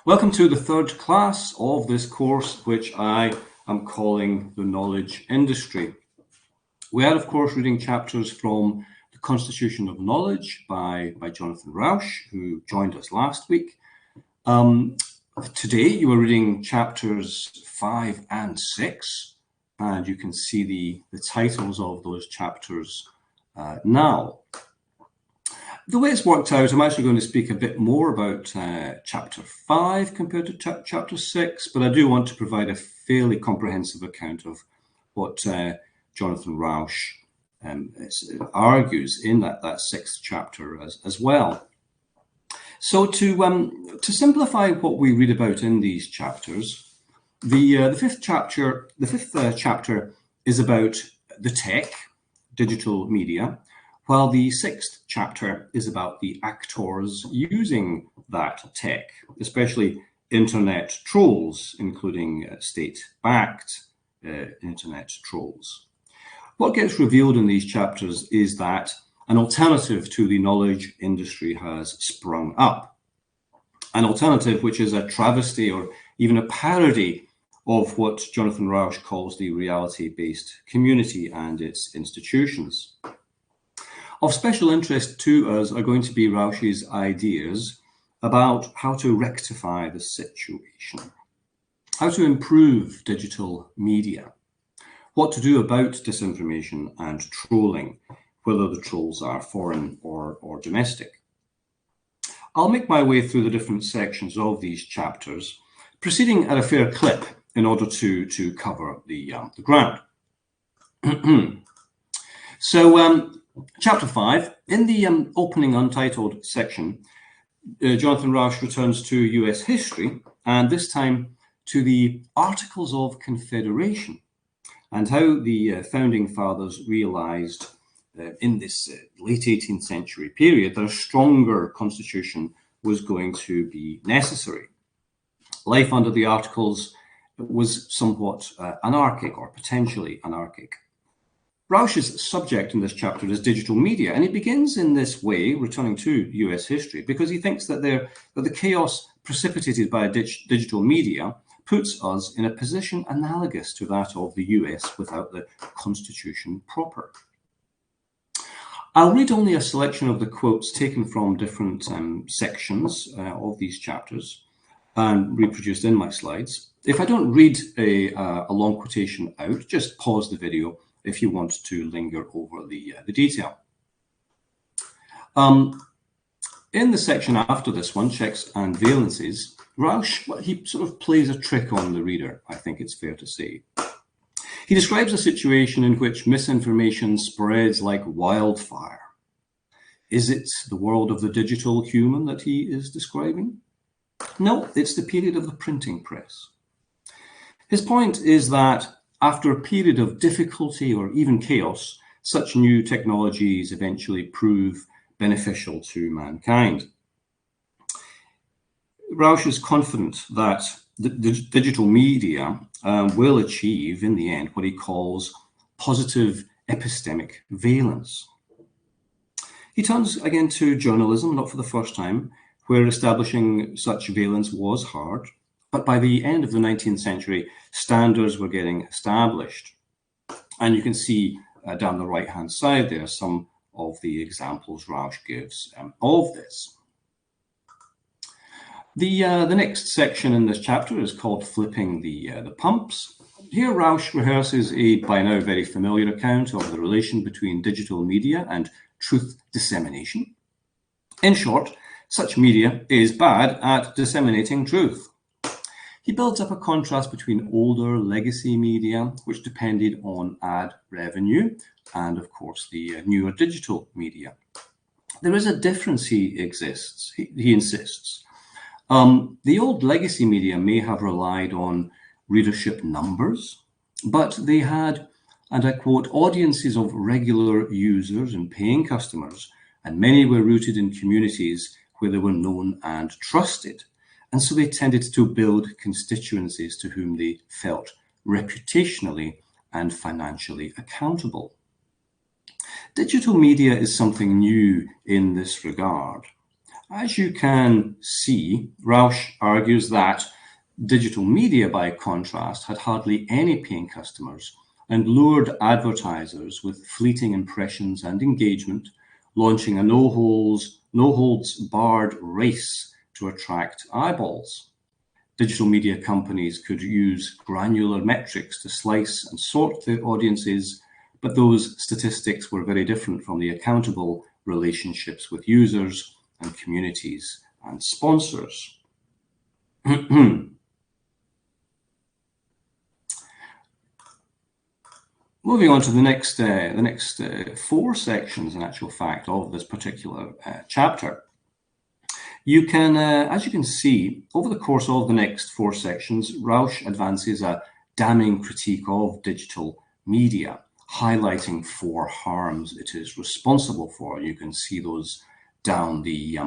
Welcome to the third class of this course, which I am calling the Knowledge Industry. We are, of course, reading chapters from The Constitution of Knowledge by Jonathan Rauch, who joined us last week. Today, you are reading chapters 5 and 6, and you can see the titles of those chapters now. The way it's worked out, I'm actually going to speak a bit more about chapter 5 compared to chapter 6, but I do want to provide a fairly comprehensive account of what Jonathan Rauch argues in that sixth chapter as well. So to simplify what we read about in these chapters, the fifth chapter is about the tech, digital media, while the sixth chapter is about the actors using that tech, especially internet trolls, including state-backed internet trolls. What gets revealed in these chapters is that an alternative to the knowledge industry has sprung up. An alternative which is a travesty or even a parody of what Jonathan Rauch calls the reality-based community and its institutions. Of special interest to us are going to be Rauch's ideas about how to rectify the situation, how to improve digital media, what to do about disinformation and trolling, whether the trolls are foreign or domestic. I'll make my way through the different sections of these chapters, proceeding at a fair clip in order to cover the ground. Chapter 5, in the opening untitled section, Jonathan Rauch returns to US history, and this time to the Articles of Confederation, and how the founding fathers realized in this late 18th century period that a stronger constitution was going to be necessary. Life under the Articles was somewhat anarchic, or potentially anarchic. Rauch's subject in this chapter is digital media, and he begins in this way, returning to US history, because he thinks that the chaos precipitated by digital media puts us in a position analogous to that of the US without the Constitution proper. I'll read only a selection of the quotes taken from different sections of these chapters and reproduced in my slides. If I don't read a long quotation out, just pause the video if you want to linger over the detail. In the section after this one, checks and valences, Rauch, he sort of plays a trick on the reader, I think it's fair to say. He describes a situation in which misinformation spreads like wildfire. Is it the world of the digital human that he is describing? No, it's the period of the printing press. His point is that after a period of difficulty or even chaos, such new technologies eventually prove beneficial to mankind. Rauch is confident that the digital media will achieve, in the end, what he calls positive epistemic valence. He turns again to journalism, not for the first time, where establishing such valence was hard. But by the end of the 19th century, standards were getting established. And you can see down the right-hand side there some of the examples Rauch gives of this. The next section in this chapter is called Flipping the Pumps. Here Rauch rehearses a by now very familiar account of the relation between digital media and truth dissemination. In short, such media is bad at disseminating truth. He builds up a contrast between older legacy media, which depended on ad revenue, and of course the newer digital media. There is a difference he insists. The old legacy media may have relied on readership numbers, but they had, and I quote, audiences of regular users and paying customers, and many were rooted in communities where they were known and trusted. And so they tended to build constituencies to whom they felt reputationally and financially accountable. Digital media is something new in this regard. As you can see, Rauch argues that digital media, by contrast, had hardly any paying customers and lured advertisers with fleeting impressions and engagement, launching a no-holds barred race to attract eyeballs. Digital media companies could use granular metrics to slice and sort their audiences, but those statistics were very different from the accountable relationships with users and communities and sponsors. Moving on to the next four sections, in actual fact, of this particular chapter. You can, as you can see, over the course of the next four sections, Rauch advances a damning critique of digital media, highlighting four harms it is responsible for. You can see those down the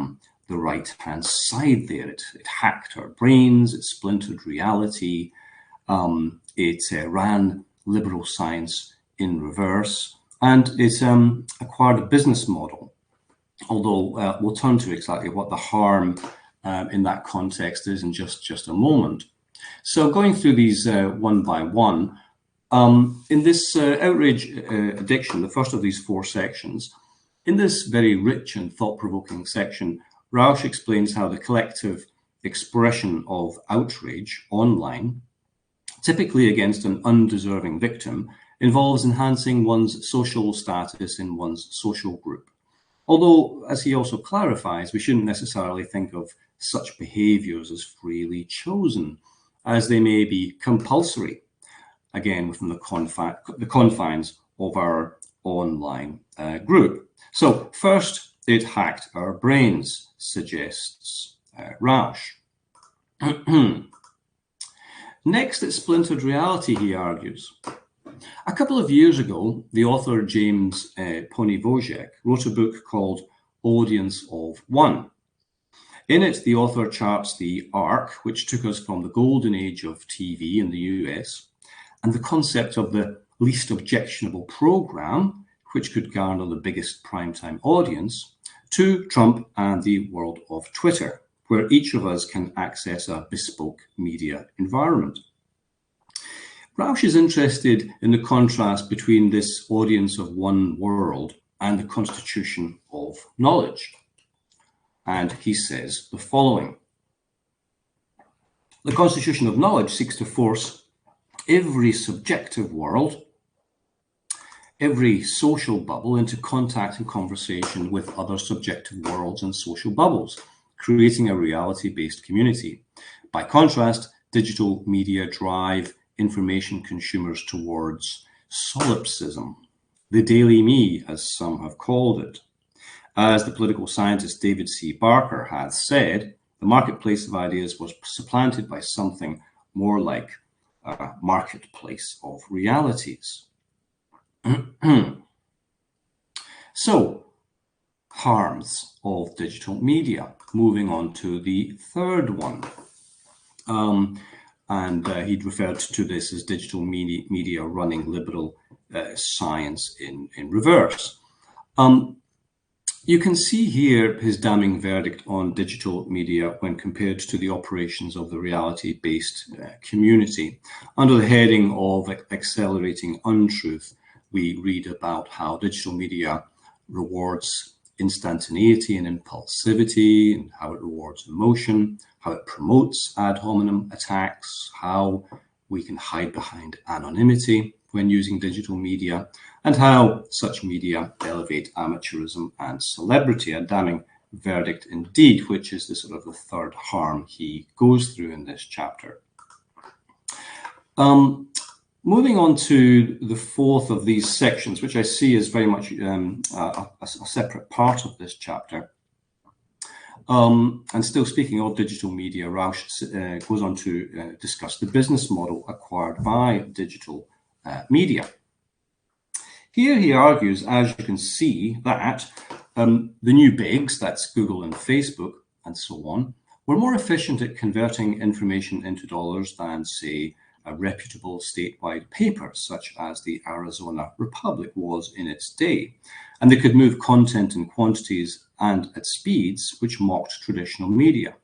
right-hand side there. It hacked our brains, it splintered reality, it ran liberal science in reverse, and it acquired a business model. Although we'll turn to exactly what the harm in that context is in just a moment. So going through these one by one, in this outrage addiction, the first of these four sections, in this very rich and thought-provoking section, Rauch explains how the collective expression of outrage online, typically against an undeserving victim, involves enhancing one's social status in one's social group. Although, as he also clarifies, we shouldn't necessarily think of such behaviors as freely chosen, as they may be compulsory, again, within the confines of our online group. So first, it hacked our brains, suggests Rauch. Next, it splintered reality, he argues. A couple of years ago, the author James Ponivojek wrote a book called Audience of One. In it, the author charts the arc which took us from the golden age of TV in the US and the concept of the least objectionable program, which could garner the biggest primetime audience, to Trump and the world of Twitter, where each of us can access a bespoke media environment. Rauch is interested in the contrast between this audience of one world and the constitution of knowledge. And he says the following: the constitution of knowledge seeks to force every subjective world, every social bubble, into contact and conversation with other subjective worlds and social bubbles, creating a reality-based community. By contrast, digital media drive information consumers towards solipsism, the daily me, as some have called it. As the political scientist David C. Barker has said, the marketplace of ideas was supplanted by something more like a marketplace of realities. So, harms of digital media. Moving on to the third one. And he'd referred to this as digital media running liberal science in reverse. You can see here his damning verdict on digital media when compared to the operations of the reality-based community. Under the heading of accelerating untruth, we read about how digital media rewards instantaneity and impulsivity, and how it rewards emotion, how it promotes ad hominem attacks, how we can hide behind anonymity when using digital media, and how such media elevate amateurism and celebrity. A damning verdict indeed, which is the sort of the third harm he goes through in this chapter. Moving on to the fourth of these sections, which I see as very much a separate part of this chapter. And still speaking of digital media, Rauch goes on to discuss the business model acquired by digital media. Here he argues, as you can see, that the new bigs, that's Google and Facebook and so on, were more efficient at converting information into dollars than, say, a reputable statewide paper, such as the Arizona Republic was in its day. And they could move content in quantities and at speeds which mocked traditional media,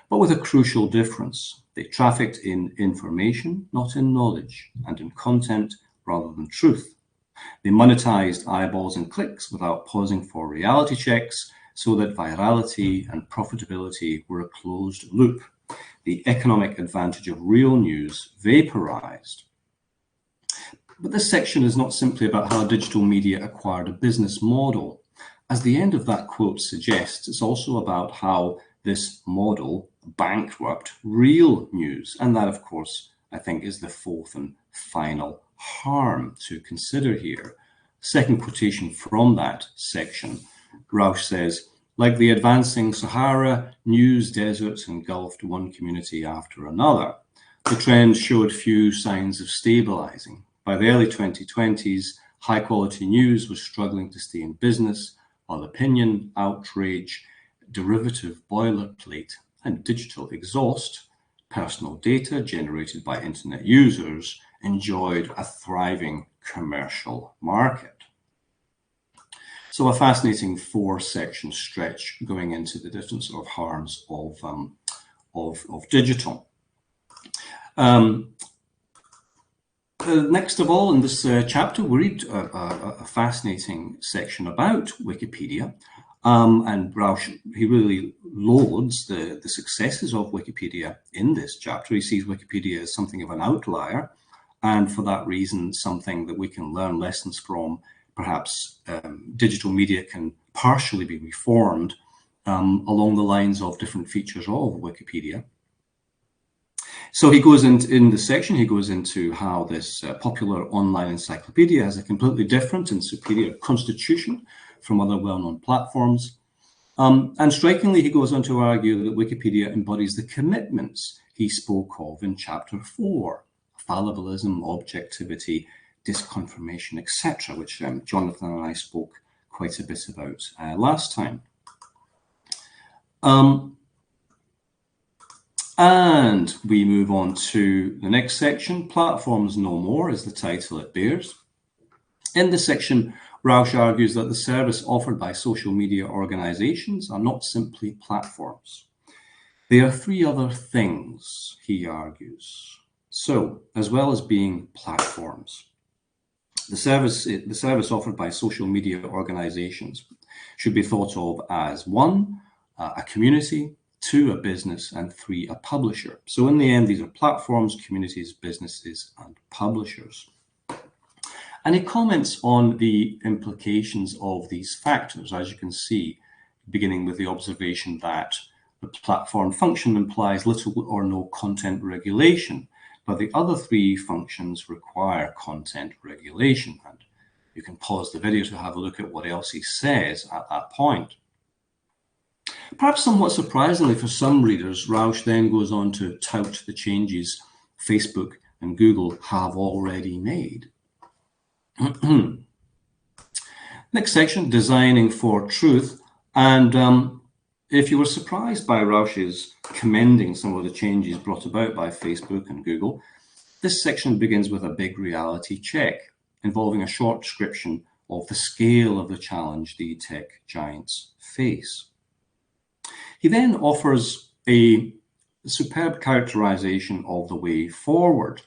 but with a crucial difference. They trafficked in information, not in knowledge, and in content rather than truth. They monetized eyeballs and clicks without pausing for reality checks, so that virality and profitability were a closed loop. The economic advantage of real news vaporized. But this section is not simply about how digital media acquired a business model. As the end of that quote suggests, it's also about how this model bankrupt real news. And that, of course, I think is the fourth and final harm to consider here. Second quotation from that section, Rauch says, like the advancing Sahara, news deserts engulfed one community after another. The trend showed few signs of stabilizing. By the early 2020s, high-quality news was struggling to stay in business, while opinion, outrage, derivative boilerplate, and digital exhaust, personal data generated by internet users, enjoyed a thriving commercial market. So a fascinating four-section stretch going into the different sort of harms of digital. Next of all, in this chapter, we read a fascinating section about Wikipedia. And Rauch, he really lauds the successes of Wikipedia in this chapter. He sees Wikipedia as something of an outlier, and for that reason, something that we can learn lessons from. Perhaps digital media can partially be reformed along the lines of different features of Wikipedia. So he goes in the section, he goes into how this popular online encyclopedia has a completely different and superior constitution from other well-known platforms. And strikingly, he goes on to argue that Wikipedia embodies the commitments he spoke of in chapter 4, fallibilism, objectivity, disconfirmation, etc., which Jonathan and I spoke quite a bit about last time. And we move on to the next section, Platforms No More is the title it bears. In this section, Rauch argues that the service offered by social media organizations are not simply platforms. They are three other things, he argues. So, as well as being platforms, the service offered by social media organizations should be thought of as 1, a community, 2, a business, and 3, a publisher. So in the end, these are platforms, communities, businesses, and publishers. And he comments on the implications of these factors, as you can see, beginning with the observation that the platform function implies little or no content regulation, but the other 3 functions require content regulation. And you can pause the video to have a look at what else he says at that point. Perhaps somewhat surprisingly for some readers, Rauch then goes on to tout the changes Facebook and Google have already made. Next section, Designing for Truth. And if you were surprised by Rauch's commending some of the changes brought about by Facebook and Google, this section begins with a big reality check involving a short description of the scale of the challenge the tech giants face. He then offers a superb characterization of the way forward,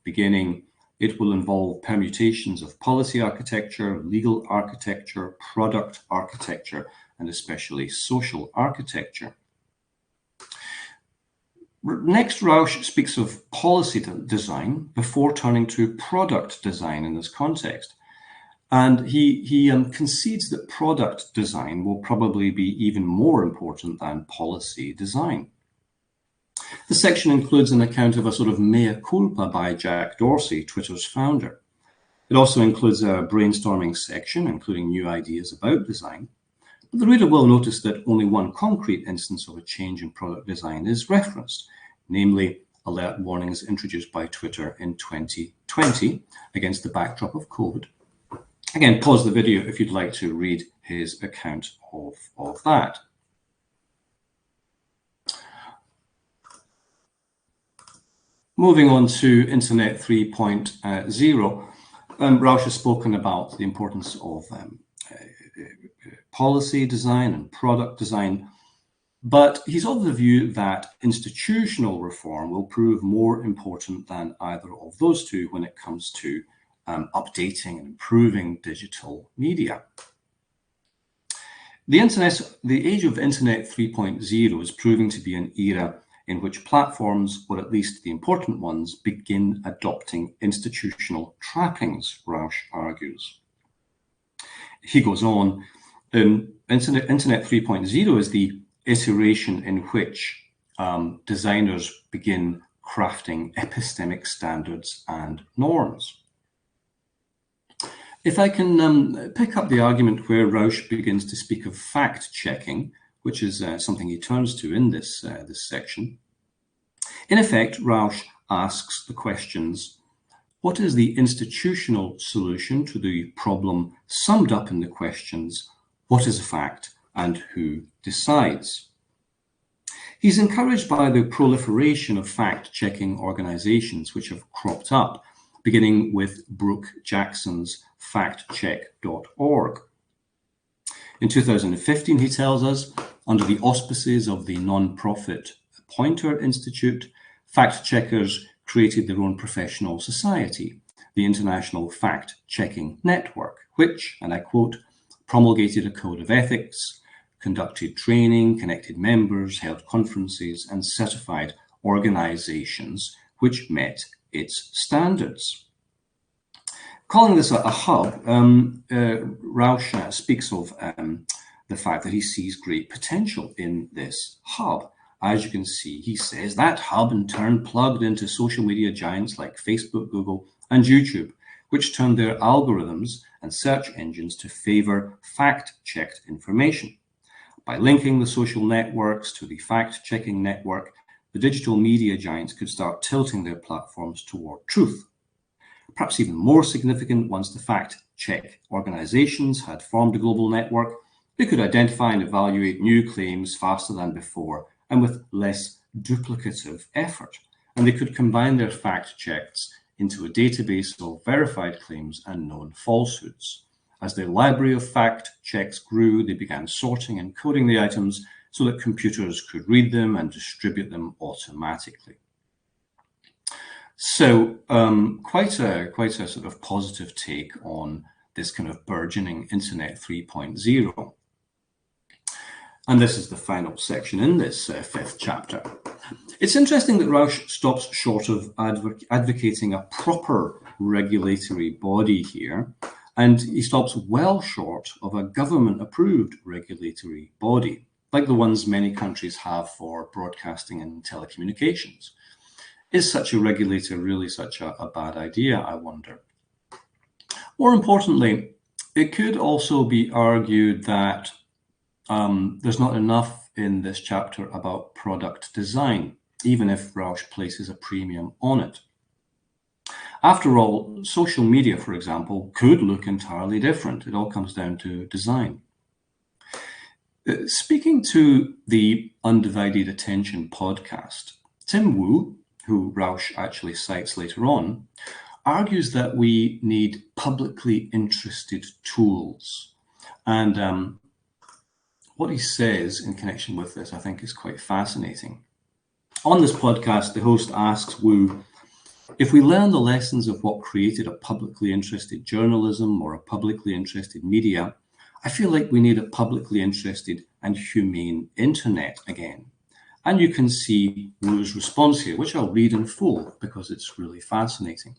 beginning, it will involve permutations of policy architecture, legal architecture, product architecture, and especially social architecture. Next, Rauch speaks of policy design before turning to product design in this context. And he concedes that product design will probably be even more important than policy design. The section includes an account of a sort of mea culpa by Jack Dorsey, Twitter's founder. It also includes a brainstorming section, including new ideas about design. But the reader will notice that only one concrete instance of a change in product design is referenced, namely alert warnings introduced by Twitter in 2020 against the backdrop of COVID. Again, pause the video if you'd like to read his account of that. Moving on to Internet 3.0, Rauch has spoken about the importance of policy design and product design, but he's of the view that institutional reform will prove more important than either of those two when it comes to updating and improving digital media. The age of Internet 3.0 is proving to be an era in which platforms, or at least the important ones, begin adopting institutional trappings, Rauch argues. He goes on, Internet 3.0 is the iteration in which designers begin crafting epistemic standards and norms. If I can pick up the argument where Rauch begins to speak of fact-checking, which is something he turns to in this section. In effect, Rauch asks the questions, what is the institutional solution to the problem summed up in the questions, what is a fact and who decides? He's encouraged by the proliferation of fact-checking organizations which have cropped up, beginning with Brooke Jackson's factcheck.org. In 2015, he tells us, under the auspices of the non-profit Poynter Institute, fact-checkers created their own professional society, the International Fact-Checking Network, which, and I quote, promulgated a code of ethics, conducted training, connected members, held conferences, and certified organizations which met its standards. Calling this a hub, Rauch speaks of the fact that he sees great potential in this hub. As you can see, he says that hub in turn plugged into social media giants like Facebook, Google, and YouTube, which turned their algorithms and search engines to favor fact-checked information. By linking the social networks to the fact-checking network, the digital media giants could start tilting their platforms toward truth. Perhaps even more significant, once the fact-check organizations had formed a global network, they could identify and evaluate new claims faster than before and with less duplicative effort. And they could combine their fact checks into a database of verified claims and known falsehoods. As their library of fact checks grew, they began sorting and coding the items so that computers could read them and distribute them automatically. So quite a sort of positive take on this kind of burgeoning Internet 3.0. And this is the final section in this fifth chapter. It's interesting that Rauch stops short of advocating a proper regulatory body here, and he stops well short of a government-approved regulatory body, like the ones many countries have for broadcasting and telecommunications. Is such a regulator really such a bad idea, I wonder? More importantly, it could also be argued that there's not enough in this chapter about product design, even if Rauch places a premium on it. After all, social media, for example, could look entirely different. It all comes down to design. Speaking to the Undivided Attention podcast, Tim Wu, who Rauch actually cites later on, argues that we need publicly interested tools. And what he says in connection with this, I think, is quite fascinating. On this podcast, the host asks Wu, if we learn the lessons of what created a publicly interested journalism or a publicly interested media, I feel like we need a publicly interested and humane internet again. And you can see Wu's response here, which I'll read in full because it's really fascinating.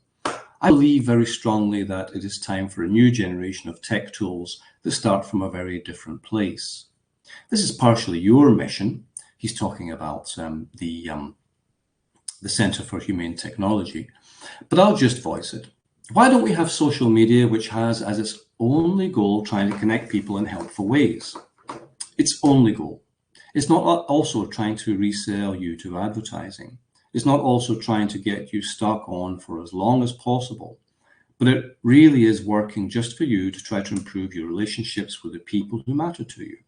I believe very strongly that it is time for a new generation of tech tools that start from a very different place. This is partially your mission. He's talking about the Center for Humane Technology, but I'll just voice it. Why don't we have social media which has as its only goal trying to connect people in helpful ways? Its only goal. It's not also trying to resell you to advertising. It's not also trying to get you stuck on for as long as possible, but it really is working just for you to try to improve your relationships with the people who matter to you.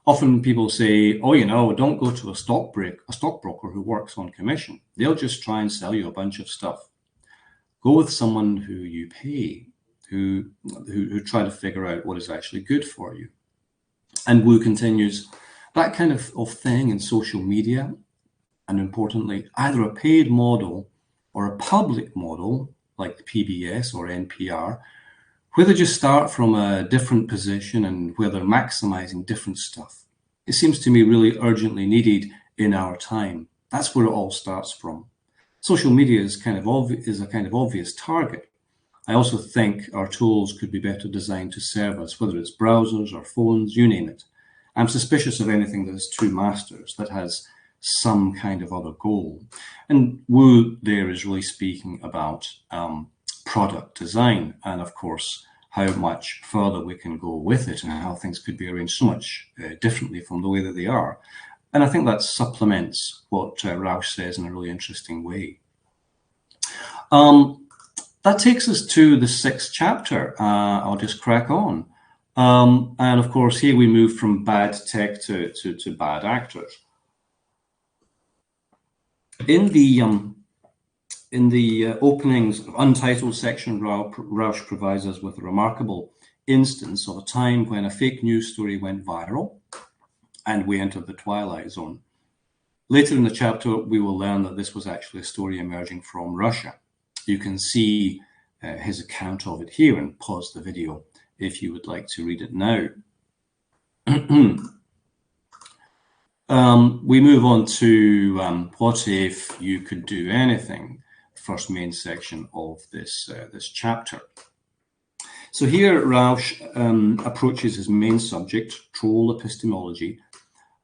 Often people say, oh, you know, don't go to a stockbroker who works on commission. They'll just try and sell you a bunch of stuff. Go with someone who you pay, who try to figure out what is actually good for you. And Wu continues, that kind of thing in social media, and importantly, either a paid model or a public model like PBS or NPR, where they just start from a different position and where they're maximizing different stuff. It seems to me really urgently needed in our time. That's where it all starts from. Social media is a kind of obvious target. I also think our tools could be better designed to serve us, whether it's browsers or phones, you name it. I'm suspicious of anything that has two masters, that has some kind of other goal. And Wu there is really speaking about product design, and of course how much further we can go with it and how things could be arranged so much differently from the way that they are. And I think that supplements what Rauch says in a really interesting way. That takes us to the 6th chapter. I'll just crack on. And of course, here we move from bad tech to bad actors. In the openings of untitled section, Rauch provides us with a remarkable instance of a time when a fake news story went viral and we entered the twilight zone. Later in the chapter, we will learn that this was actually a story emerging from Russia. You can see his account of it here, and pause the video if you would like to read it now. We move on to what if you could do anything, first main section of this chapter. So here Rauch approaches his main subject, troll epistemology,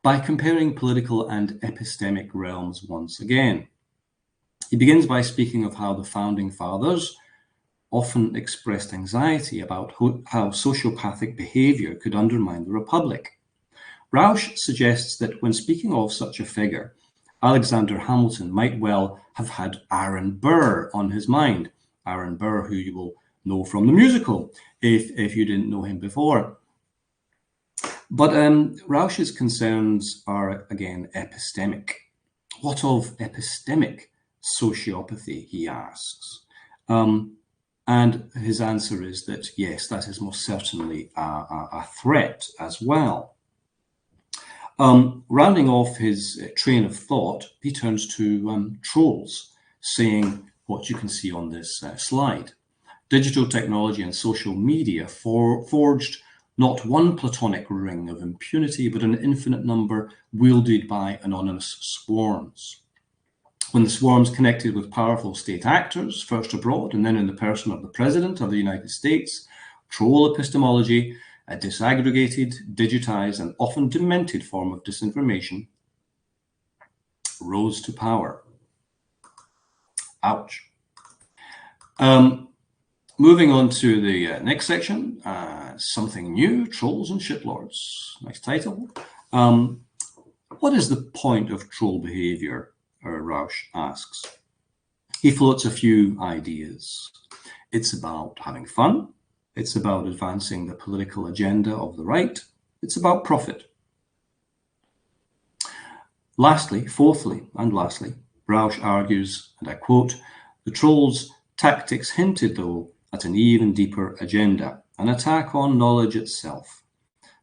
by comparing political and epistemic realms once again. He begins by speaking of how the founding fathers often expressed anxiety about how sociopathic behavior could undermine the republic. Rauch suggests that when speaking of such a figure, Alexander Hamilton might well have had Aaron Burr on his mind. Aaron Burr, who you will know from the musical, if you didn't know him before. But Rauch's concerns are, again, epistemic. What of epistemic sociopathy, he asks. And his answer is that, yes, that is most certainly a threat as well. Rounding off his train of thought, he turns to trolls, saying what you can see on this slide. Digital technology and social media forged not one platonic ring of impunity, but an infinite number wielded by anonymous swarms. When the swarms connected with powerful state actors, first abroad and then in the person of the President of the United States, troll epistemology, a disaggregated, digitized, and often demented form of disinformation, rose to power. Ouch. Moving on to the next section, something new, trolls and shitlords. Nice title. What is the point of troll behavior? Rauch asks. He floats a few ideas. It's about having fun. It's about advancing the political agenda of the right. It's about profit. Fourthly, Rauch argues, and I quote, the trolls' tactics hinted, though, at an even deeper agenda, an attack on knowledge itself.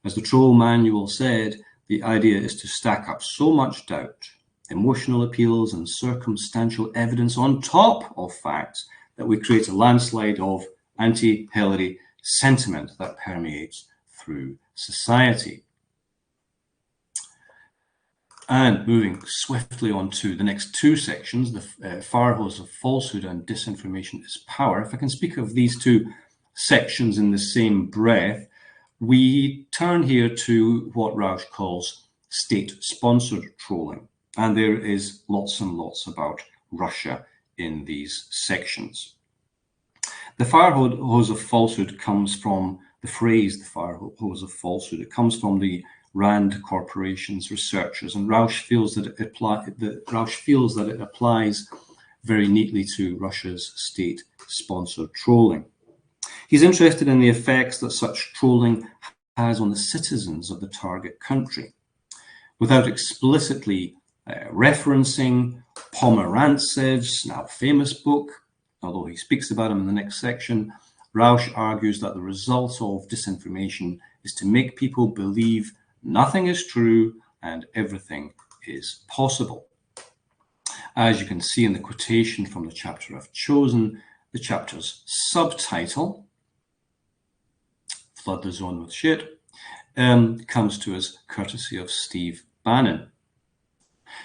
As the troll manual said, the idea is to stack up so much doubt, emotional appeals, and circumstantial evidence on top of facts that we create a landslide of anti-Hillary sentiment that permeates through society. And moving swiftly on to the next two sections, the fire hose of falsehood and disinformation is power. If I can speak of these two sections in the same breath, we turn here to what Rauch calls state-sponsored trolling. And there is lots and lots about Russia in these sections. The fire hose of falsehood comes from the phrase, the fire hose of falsehood. It comes from the Rand Corporation's researchers, and Rauch feels that it applies very neatly to Russia's state-sponsored trolling. He's interested in the effects that such trolling has on the citizens of the target country, without explicitly referencing Pomerantsev's now famous book, although he speaks about him in the next section. Rauch argues that the result of disinformation is to make people believe nothing is true and everything is possible. As you can see in the quotation from the chapter I've chosen, the chapter's subtitle, Flood the Zone with Shit, comes to us courtesy of Steve Bannon.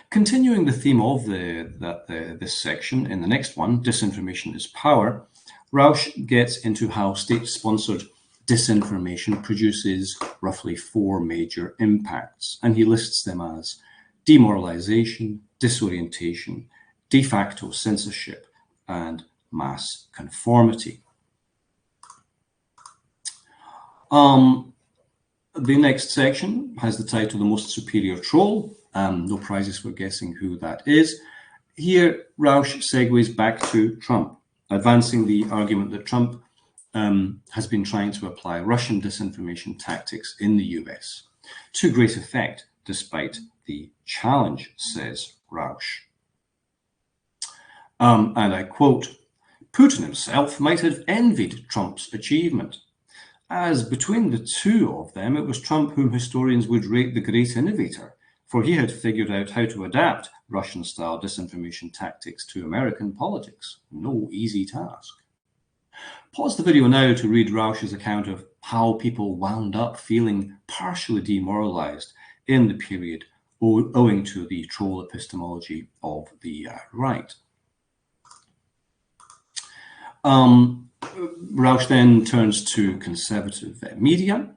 Continuing the theme of this section, in the next one, Disinformation is Power, Rauch gets into how state-sponsored disinformation produces roughly 4 major impacts, and he lists them as demoralization, disorientation, de facto censorship, and mass conformity. The next section has the title The Most Superior Troll. No prizes for guessing who that is. Here, Rauch segues back to Trump, advancing the argument that Trump has been trying to apply Russian disinformation tactics in the US to great effect, despite the challenge, says Rauch. And I quote, Putin himself might have envied Trump's achievement, as between the two of them, it was Trump whom historians would rate the great innovator, for he had figured out how to adapt Russian-style disinformation tactics to American politics. No easy task. Pause the video now to read Rauch's account of how people wound up feeling partially demoralized in the period owing to the troll epistemology of the right. Rauch then turns to conservative media,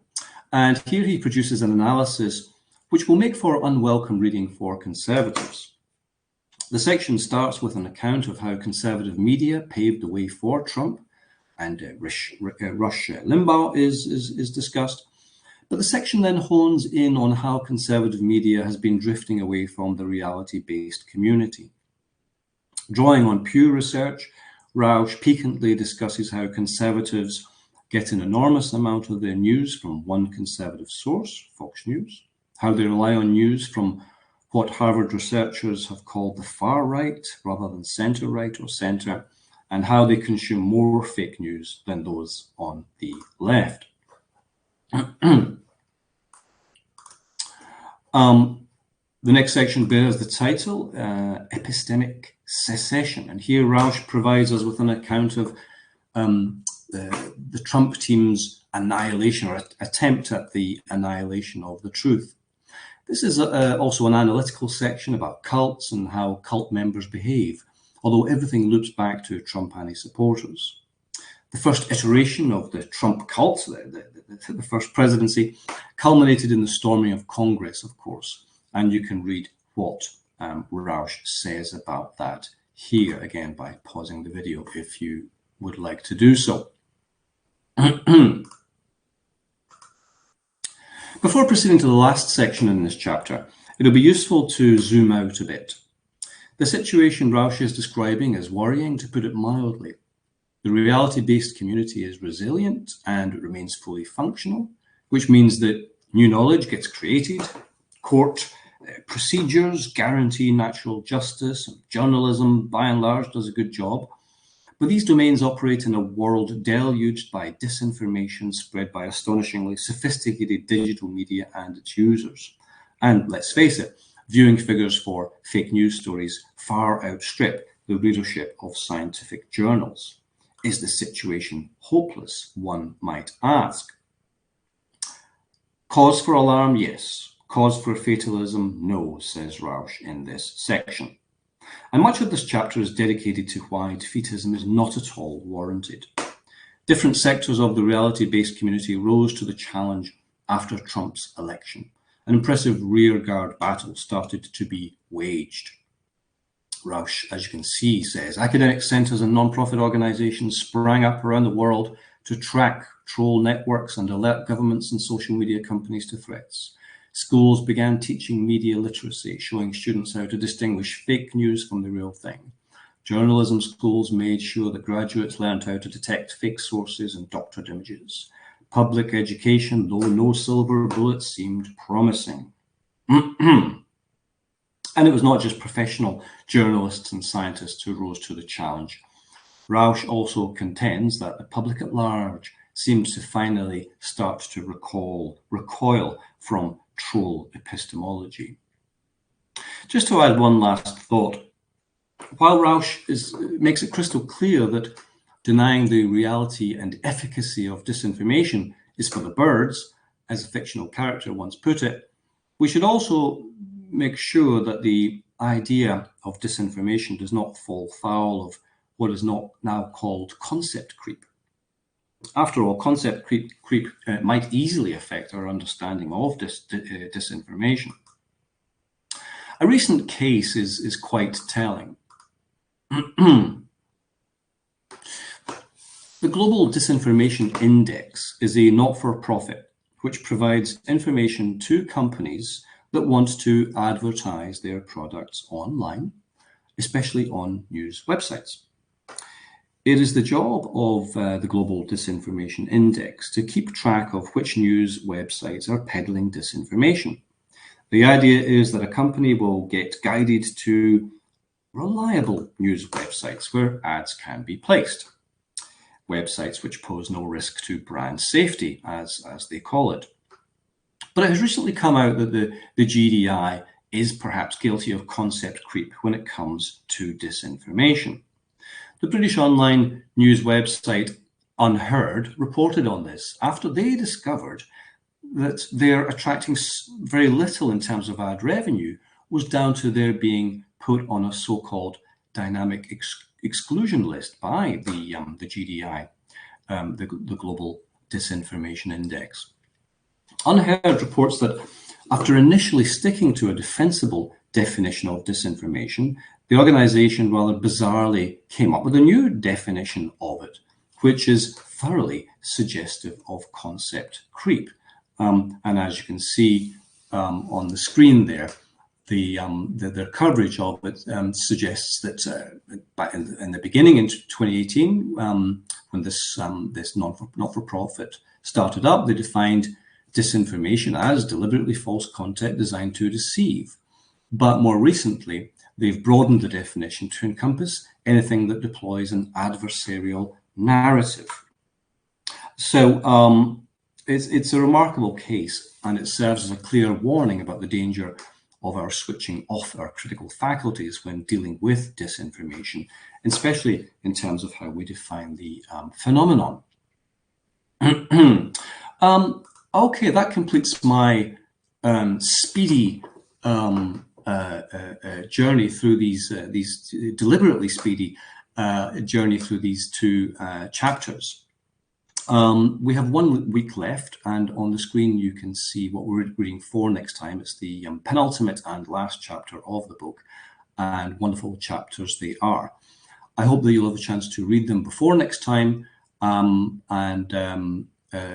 and here he produces an analysis which will make for unwelcome reading for conservatives. The section starts with an account of how conservative media paved the way for Trump, and Rush Limbaugh is discussed. But the section then hones in on how conservative media has been drifting away from the reality-based community. Drawing on Pew Research, Rauch piquantly discusses how conservatives get an enormous amount of their news from one conservative source, Fox News, how they rely on news from what Harvard researchers have called the far right rather than center right or center, and how they consume more fake news than those on the left. The next section bears the title, Epistemic Secession. And here Rauch provides us with an account of the Trump team's annihilation or attempt at the annihilation of the truth. This is also an analytical section about cults and how cult members behave, although everything loops back to Trump and his supporters. The first iteration of the Trump cult, the first presidency, culminated in the storming of Congress, of course, and you can read what Rauch says about that here, again, by pausing the video if you would like to do so. Before proceeding to the last section in this chapter, it'll be useful to zoom out a bit. The situation Rauch is describing is worrying, to put it mildly. The reality-based community is resilient and remains fully functional, which means that new knowledge gets created, court procedures guarantee natural justice, and journalism, by and large, does a good job. But these domains operate in a world deluged by disinformation spread by astonishingly sophisticated digital media and its users. And let's face it, viewing figures for fake news stories far outstrip the readership of scientific journals. Is the situation hopeless, one might ask? Cause for alarm, yes. Cause for fatalism, no, says Rauch in this section. And much of this chapter is dedicated to why defeatism is not at all warranted. Different sectors of the reality-based community rose to the challenge after Trump's election. An impressive rearguard battle started to be waged. Rauch, as you can see, says, academic centres and non-profit organisations sprang up around the world to track troll networks and alert governments and social media companies to threats. Schools began teaching media literacy, showing students how to distinguish fake news from the real thing. Journalism schools made sure that graduates learned how to detect fake sources and doctored images. public education, though no silver bullet, seemed promising. And it was not just professional journalists and scientists who rose to the challenge. Rauch also contends that the public at large seems to finally start to recoil from troll epistemology. Just to add one last thought, while Rauch makes it crystal clear that denying the reality and efficacy of disinformation is for the birds, as a fictional character once put it, we should also make sure that the idea of disinformation does not fall foul of what is not now called concept creep. After all, concept creep might easily affect our understanding of disinformation. A recent case is quite telling. The Global Disinformation Index is a not-for-profit which provides information to companies that want to advertise their products online, especially on news websites. It is the job of the Global Disinformation Index to keep track of which news websites are peddling disinformation. The idea is that a company will get guided to reliable news websites where ads can be placed. Websites which pose no risk to brand safety, as they call it. But it has recently come out that the GDI is perhaps guilty of concept creep when it comes to disinformation. The British online news website Unheard reported on this after they discovered that their attracting very little in terms of ad revenue was down to their being put on a so-called dynamic exclusion list by the GDI, the Global Disinformation Index. Unheard reports that after initially sticking to a defensible definition of disinformation, the organization rather bizarrely came up with a new definition of it, which is thoroughly suggestive of concept creep. And as you can see on the screen there, their coverage of it suggests that back in the beginning in 2018, when this not-for-profit started up, they defined disinformation as deliberately false content designed to deceive. But more recently, they've broadened the definition to encompass anything that deploys an adversarial narrative. So it's a remarkable case, and it serves as a clear warning about the danger of our switching off our critical faculties when dealing with disinformation, especially in terms of how we define the phenomenon. Okay, that completes my speedy journey through these deliberately speedy journey through these two chapters. We have 1 week left, and on the screen you can see what we're reading for next time. It's the penultimate and last chapter of the book, and wonderful chapters they are. I hope that you'll have a chance to read them before next time,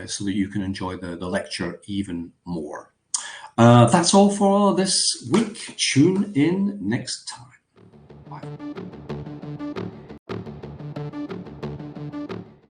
so that you can enjoy the lecture even more. That's all for this week. Tune in next time.